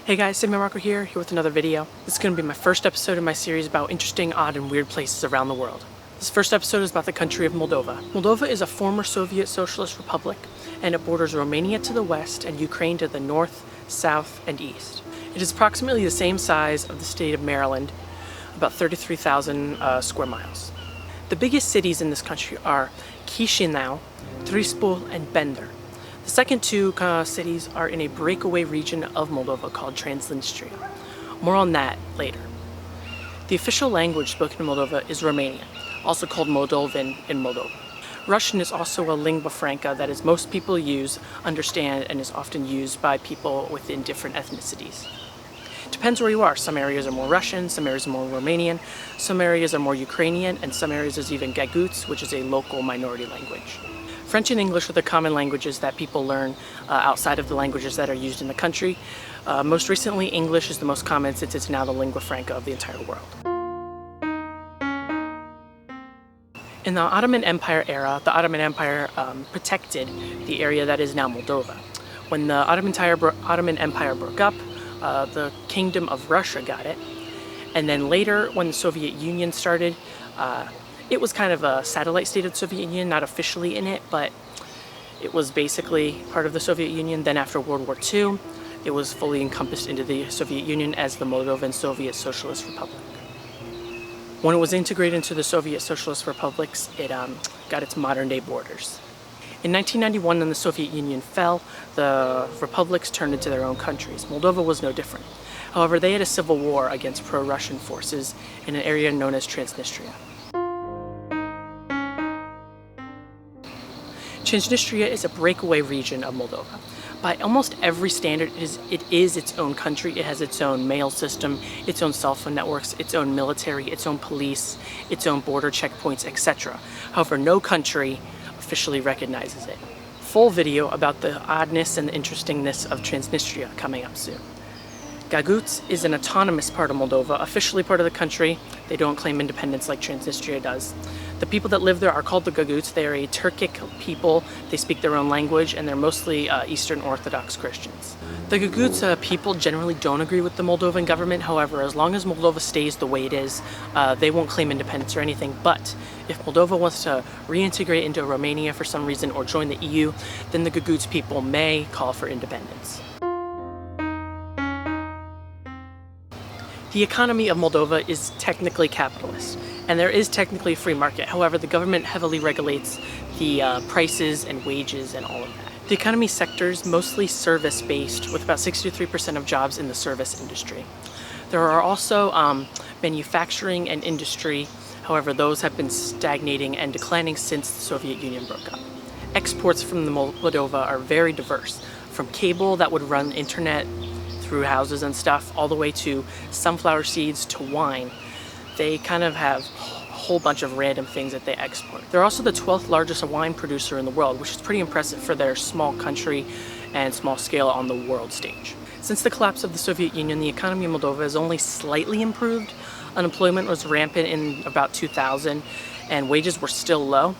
Hey guys, Sigma Marco here with another video. This is going to be my first episode in my series about interesting, odd, and weird places around the world. This first episode is about the country of Moldova. Moldova is a former Soviet Socialist Republic, and it borders Romania to the west and Ukraine to the north, south, and east. It is approximately the same size of the state of Maryland, about 33,000 square miles. The biggest cities in this country are Chisinau, Trispol, and Bender. The second two cities are in a breakaway region of Moldova called Transnistria. More on that later. The official language spoken in Moldova is Romanian, also called Moldovan in Moldova. Russian is also a lingua franca that is most people use, understand, and is often used by people within different ethnicities. Depends where you are. Some areas are more Russian, some areas are more Romanian, some areas are more Ukrainian, and some areas there's even Gaguts, which is a local minority language. French and English are the common languages that people learn outside of the languages that are used in the country. Most recently, English is the most common since it's now the lingua franca of the entire world. In the Ottoman Empire era, the Ottoman Empire protected the area that is now Moldova. When the Ottoman Empire broke up, the Kingdom of Russia got it. And then later, when the Soviet Union started, it was kind of a satellite state of the Soviet Union, not officially in it, but it was basically part of the Soviet Union. Then after World War II, it was fully encompassed into the Soviet Union as the Moldovan Soviet Socialist Republic. When it was integrated into the Soviet Socialist Republics, it got its modern-day borders. In 1991, when the Soviet Union fell, the republics turned into their own countries. Moldova was no different. However, they had a civil war against pro-Russian forces in an area known as Transnistria. Transnistria is a breakaway region of Moldova. By almost every standard, it is its own country. It has its own mail system, its own cell phone networks, its own military, its own police, its own border checkpoints, etc. However, no country officially recognizes it. Full video about the oddness and the interestingness of Transnistria coming up soon. Gaguts is an autonomous part of Moldova, officially part of the country. They don't claim independence like Transnistria does. The people that live there are called the Gaguts. They are a Turkic people. They speak their own language, and they're mostly Eastern Orthodox Christians. The Gaguts people generally don't agree with the Moldovan government. However, as long as Moldova stays the way it is, they won't claim independence or anything. But if Moldova wants to reintegrate into Romania for some reason or join the EU, then the Gaguts people may call for independence. The economy of Moldova is technically capitalist, and there is technically a free market. However, the government heavily regulates the prices and wages and all of that. The economy sector is mostly service-based, with about 63% of jobs in the service industry. There are also manufacturing and industry. However, those have been stagnating and declining since the Soviet Union broke up. Exports from Moldova are very diverse, from cable that would run internet through houses and stuff, all the way to sunflower seeds to wine. They kind of have a whole bunch of random things that they export. They're also the 12th largest wine producer in the world, which is pretty impressive for their small country and small scale on the world stage. Since the collapse of the Soviet Union, the economy of Moldova has only slightly improved. Unemployment was rampant in about 2000, and wages were still low.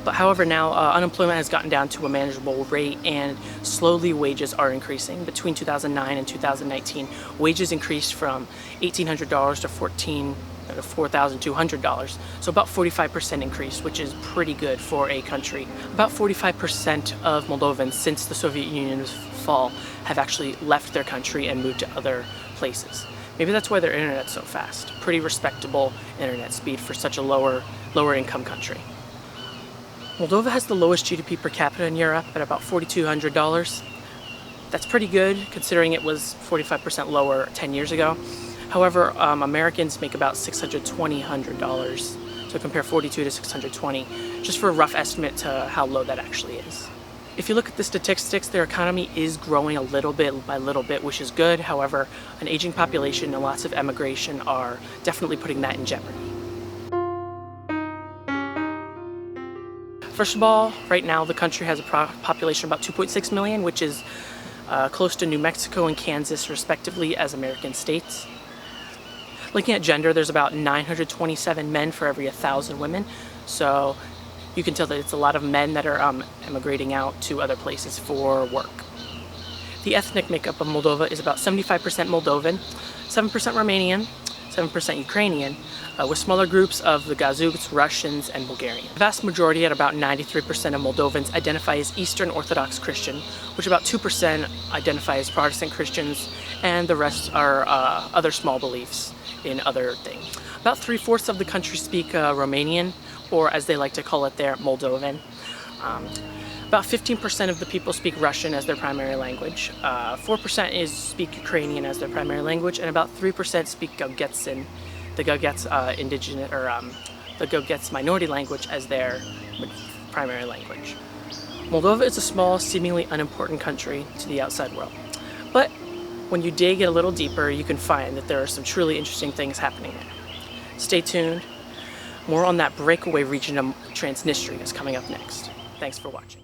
But however, now unemployment has gotten down to a manageable rate, and slowly wages are increasing. Between 2009 and 2019, wages increased from $1,800 to $4,200, so about 45% increase, which is pretty good for a country. About 45% of Moldovans since the Soviet Union's fall have actually left their country and moved to other places. Maybe that's why their internet's so fast. Pretty respectable internet speed for such a lower income country. Moldova has the lowest GDP per capita in Europe at about $4,200. That's pretty good considering it was 45% lower 10 years ago. However, Americans make about $620. So compare 42 to 620, just for a rough estimate to how low that actually is. If you look at the statistics, their economy is growing a little bit by little bit, which is good. However, an aging population and lots of emigration are definitely putting that in jeopardy. First of all, right now the country has a population of about 2.6 million, which is close to New Mexico and Kansas, respectively, as American states. Looking at gender, there's about 927 men for every 1,000 women, so you can tell that it's a lot of men that are emigrating out to other places for work. The ethnic makeup of Moldova is about 75% Moldovan, 7% Romanian, 7% Ukrainian, with smaller groups of the Gazuks, Russians, and Bulgarian. The vast majority, at about 93% of Moldovans, identify as Eastern Orthodox Christian, which about 2% identify as Protestant Christians, and the rest are other small beliefs in other things. About 3/4 of the country speak Romanian, or as they like to call it there, Moldovan. About 15% of the people speak Russian as their primary language. 4% speak Ukrainian as their primary language, and about 3% speak Gaugetsin, the Gaugets indigenous, or the Gaugets minority language as their primary language. Moldova is a small, seemingly unimportant country to the outside world. But when you dig a little deeper, you can find that there are some truly interesting things happening there. Stay tuned. More on that breakaway region of Transnistria is coming up next. Thanks for watching.